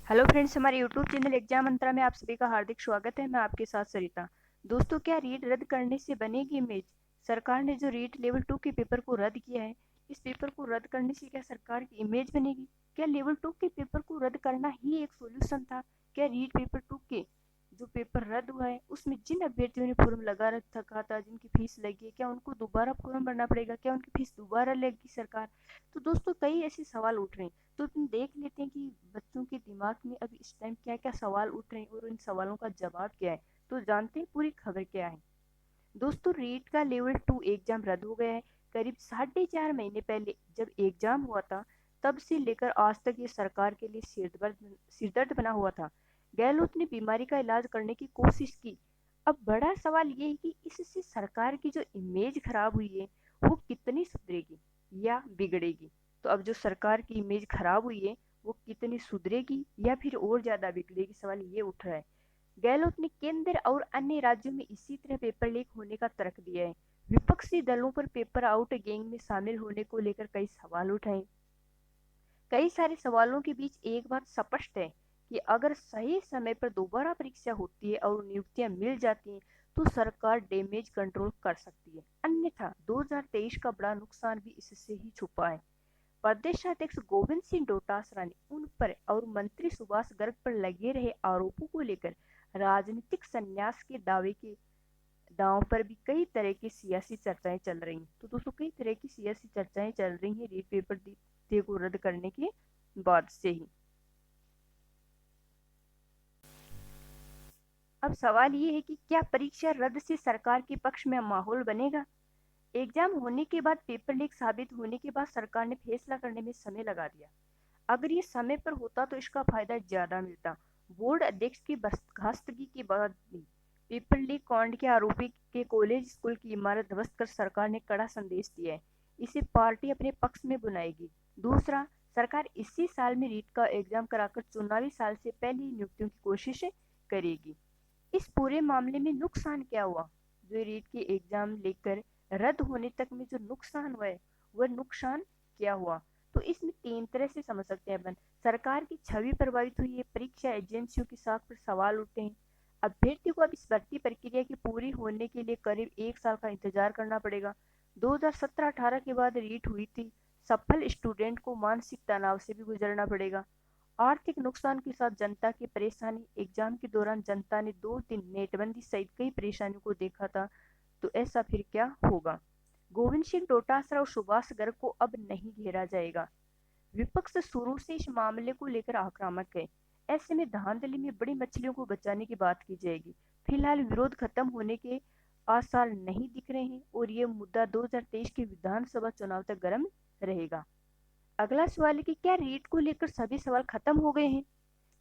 Hello friends, हमारे YouTube channel exam मंत्रा में आप सभी का हार्दिक स्वागत है। मैं आपके साथ सरिता। दोस्तों, क्या रीट रद्द करने से बनेगी इमेज? सरकार ने जो रीट लेवल 2 के पेपर को रद्द किया है, इस पेपर को रद्द करने से क्या सरकार की इमेज बनेगी? क्या लेवल 2 के पेपर को रद्द करना ही एक सोल्यूशन था? क्या रीट पेपर 2 के जो पेपर रद्द हुआ है उसमें जिन अभ्यर्थियों ने फॉर्म लगा रखा था, जिनकी फीस लगी है, क्या उनको दोबारा फॉर्म भरना पड़ेगा? क्या उनकी फीस दोबारा लेगी सरकार? तो दोस्तों, कई ऐसे सवाल उठ रहे हैं। तो अपन देख लेते हैं कि बच्चों के दिमाग में अभी इस टाइम क्या क्या सवाल उठ रहे हैं और इन सवालों का जवाब क्या है। तो जानते हैं पूरी खबर क्या है। दोस्तों, रीट का लेवल 2 एग्जाम रद्द हो गया है। करीब 4.5 महीने पहले जब एग्जाम हुआ था, तब से लेकर आज तक ये सरकार के लिए सिरदर्द बना हुआ था। गहलोत ने बीमारी का इलाज करने की कोशिश की। अब बड़ा सवाल ये है कि इससे सरकार की जो इमेज खराब हुई है, वो कितनी सुधरेगी या बिगड़ेगी। तो अब जो सरकार की इमेज खराब हुई है, वो कितनी सुधरेगी या फिर और ज्यादा बिगड़ेगी, सवाल ये उठ रहा है। गहलोत ने केंद्र और अन्य राज्यों में इसी तरह पेपर लीक होने का तर्क दिया है। विपक्षी दलों पर पेपर आउट गैंग में शामिल होने को लेकर कई सवाल उठाए। कई सारे सवालों के बीच एक बात स्पष्ट है कि अगर सही समय पर दोबारा परीक्षा होती है और नियुक्तियां मिल जाती हैं, तो सरकार डैमेज कंट्रोल कर सकती है। अन्यथा 2023 का बड़ा नुकसान भी इससे ही छुपा है। प्रदेशाध्यक्ष गोविंद सिंह डोटासरा ने उन पर और मंत्री सुभाष गर्ग पर लगे रहे आरोपों को लेकर राजनीतिक संन्यास के दांव पर भी कई तरह की सियासी चर्चाएं चल रही हैं। तो दोस्तों, कई तरह की सियासी चर्चाएं चल रही हैं रीट पेपर दे को रद्द करने के बाद से ही। अब सवाल ये है कि क्या परीक्षा रद्द से सरकार के पक्ष में माहौल बनेगा? एग्जाम होने के बाद पेपर लीक साबित होने के बाद सरकार ने फैसला करने में समय लगा दिया। अगर ये समय पर होता तो इसका फायदा ज्यादा मिलता। बोर्ड अध्यक्ष की बर्खास्तगी के बाद भी पेपर लीक कांड के आरोपी के कॉलेज स्कूल की इमारत ध्वस्त कर सरकार ने कड़ा संदेश दिया है। इसे पार्टी अपने पक्ष में बुनाएगी। दूसरा, सरकार इसी साल में रीट का एग्जाम कराकर चुनावी साल से पहले ही नियुक्तियों की कोशिश करेगी। इस पूरे मामले में नुकसान क्या हुआ? जो रीट के एग्जाम लेकर रद्द होने तक में जो नुकसान हुआ है, वह नुकसान क्या हुआ? तो इसमें तीन तरह से समझ सकते हैं अपन। सरकार की छवि प्रभावित हुई है, परीक्षा एजेंसियों की साख पर सवाल उठे हैं। अभ्यर्थी को अब इस भर्ती प्रक्रिया की पूरी होने के लिए करीब 1 साल का इंतजार करना पड़ेगा। 2017-18 के बाद रीट हुई थी। सफल स्टूडेंट को मानसिक तनाव से भी गुजरना पड़ेगा। आर्थिक नुकसान के साथ जनता की परेशानी। एग्जाम के दौरान जनता ने 2 दिन नेटबंदी सहित कई परेशानियों को देखा था। तो ऐसा फिर क्या होगा? गोविंद सिंह डोटासरा और सुभाष गर्ग को अब नहीं घेरा जाएगा। विपक्ष शुरू से इस मामले को लेकर आक्रामक है। ऐसे में धांधली में बड़ी मछलियों को बचाने की बात की जाएगी। फिलहाल विरोध खत्म होने के आसार नहीं दिख रहे हैं और ये मुद्दा 2023 के विधानसभा चुनाव तक गर्म रहेगा। अगला सवाल है कि क्या रीट को लेकर सभी सवाल खत्म हो गए हैं?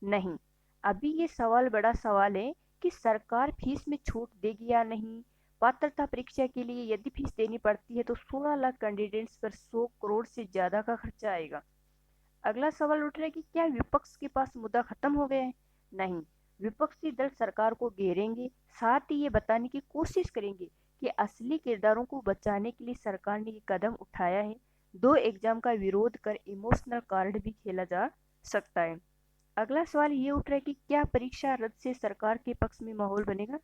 नहीं, अभी ये सवाल बड़ा सवाल है कि सरकार फीस में छूट देगी या नहीं। पात्रता परीक्षा के लिए यदि फीस देनी पड़ती है तो 16 लाख कैंडिडेट्स पर 100 करोड़ से ज्यादा का खर्चा आएगा। अगला सवाल उठ रहा है कि क्या विपक्ष के पास मुद्दा खत्म हो गया है? नहीं, विपक्षी दल सरकार को घेरेंगे, साथ ही ये बताने की कोशिश करेंगे कि असली किरदारों को बचाने के लिए सरकार ने ये कदम उठाया है। 2 एग्जाम का विरोध कर इमोशनल कार्ड भी खेला जा सकता है। अगला सवाल ये उठ रहा है कि क्या परीक्षा रद्द से सरकार के पक्ष में माहौल बनेगा?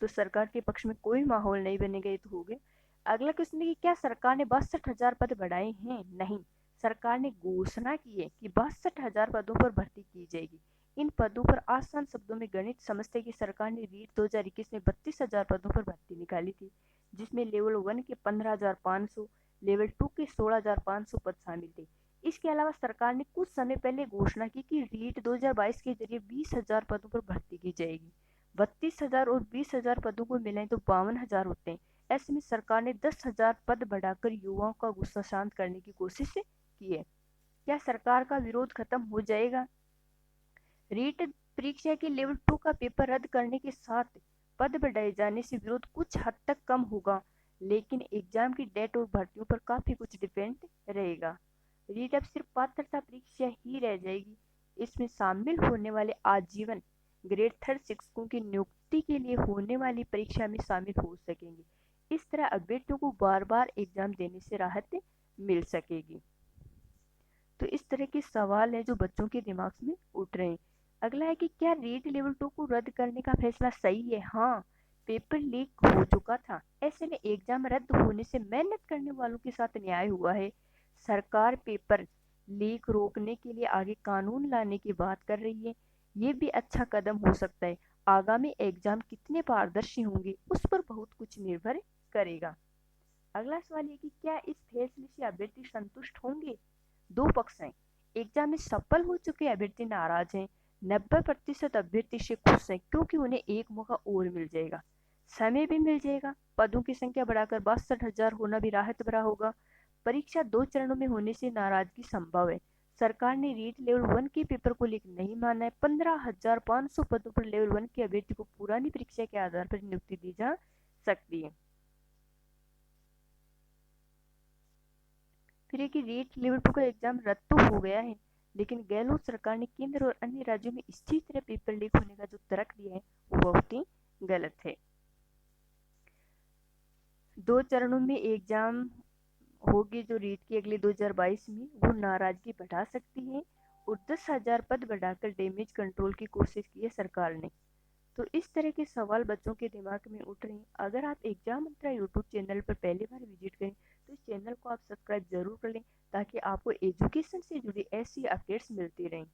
तो सरकार के पक्ष में कोई माहौल नहीं बनेगा, ये तो हो गया। अगला क्वेश्चन है कि क्या सरकार ने 62,000 पद बढ़ाए हैं? नहीं, सरकार ने घोषणा की है कि 62,000 पदों पर भर्ती की जाएगी। इन पदों पर आसान शब्दों में गणित समझते कि सरकार ने रीट 2021 में 32,000 पदों पर भर्ती निकाली थी, जिसमें लेवल 1 के 15,500, लेवल 2 के 16,500 पद शामिल थे। इसके अलावा सरकार ने कुछ समय पहले घोषणा की कि रीट 2022 के जरिए 20,000 पदों पर भर्ती की जाएगी। 32,000 और 20,000 पदों को मिलाएं तो 52,000 होते हैं। ऐसे में सरकार ने 10,000 पद बढ़ाकर युवाओं का गुस्सा शांत करने की कोशिश की है। क्या सरकार का विरोध खत्म हो जाएगा? रीट परीक्षा के लेवल 2 का पेपर रद्द करने के साथ पद बढ़ाए जाने से विरोध कुछ हद तक कम होगा, लेकिन एग्जाम की डेट और भर्तियों पर काफी कुछ डिपेंड रहेगा। रीट अब सिर्फ पात्रता परीक्षा ही रह जाएगी। इसमें शामिल होने वाले आजीवन ग्रेड 3 शिक्षकों की नियुक्ति के लिए होने वाली परीक्षा में शामिल हो सकेंगे। इस तरह अभ्यर्थियों को बार बार एग्जाम देने से राहत मिल सकेगी। तो इस तरह के सवाल है जो बच्चों के दिमाग में उठ रहे हैं। अगला है कि क्या रीट लेवल 2 को रद्द करने का फैसला सही है? हाँ, पेपर लीक हो चुका था। ऐसे में एग्जाम रद्द होने से मेहनत करने वालों के साथ न्याय हुआ है। सरकार पेपर लीक रोकने के लिए आगे कानून लाने की बात कर रही है। ये भी अच्छा कदम हो सकता है। आगामी एग्जाम कितने पारदर्शी होंगे उस पर बहुत कुछ निर्भर करेगा। अगला सवाल ये कि क्या इस फैसले से अभ्यर्थी संतुष्ट होंगे? दो पक्ष हैं। एग्जाम में सफल हो चुके अभ्यर्थी नाराज हैं। 90% अभ्यर्थी से खुश हैं क्योंकि उन्हें एक मौका और मिल जाएगा। समय भी मिल जाएगा। पदों की संख्या बढ़ाकर 62,000 होना भी राहत भरा होगा। परीक्षा 2 चरणों में होने से नाराजगी संभव है। सरकार ने रीट लेवल 1 के पेपर को लीक नहीं माना है। 15,500 पदों पर लेवल 1 के अभ्यर्थी को पुरानी परीक्षा के आधार पर नियुक्ति दी जा सकती है। फिर है कि रीट लेवल 2 का एग्जाम रद्द तो हो गया है, लेकिन गहलोत सरकार ने केंद्र और अन्य राज्यों में इसी तरह पेपर लीक होने का जो तर्क दिया है वो बहुत ही गलत है। 2 चरणों में एग्जाम होगी जो रीट की अगले 2022 में, वो नाराजगी बढ़ा सकती है। और 10,000 पद बढ़ाकर डैमेज कंट्रोल की कोशिश की है सरकार ने। तो इस तरह के सवाल बच्चों के दिमाग में उठ रहे हैं। अगर आप एग्जाम मंत्रा यूट्यूब चैनल पर पहली बार विजिट करें तो इस चैनल को आप सब्सक्राइब जरूर कर लें ताकि आपको एजुकेशन से जुड़ी ऐसी अपडेट्स मिलती रहें।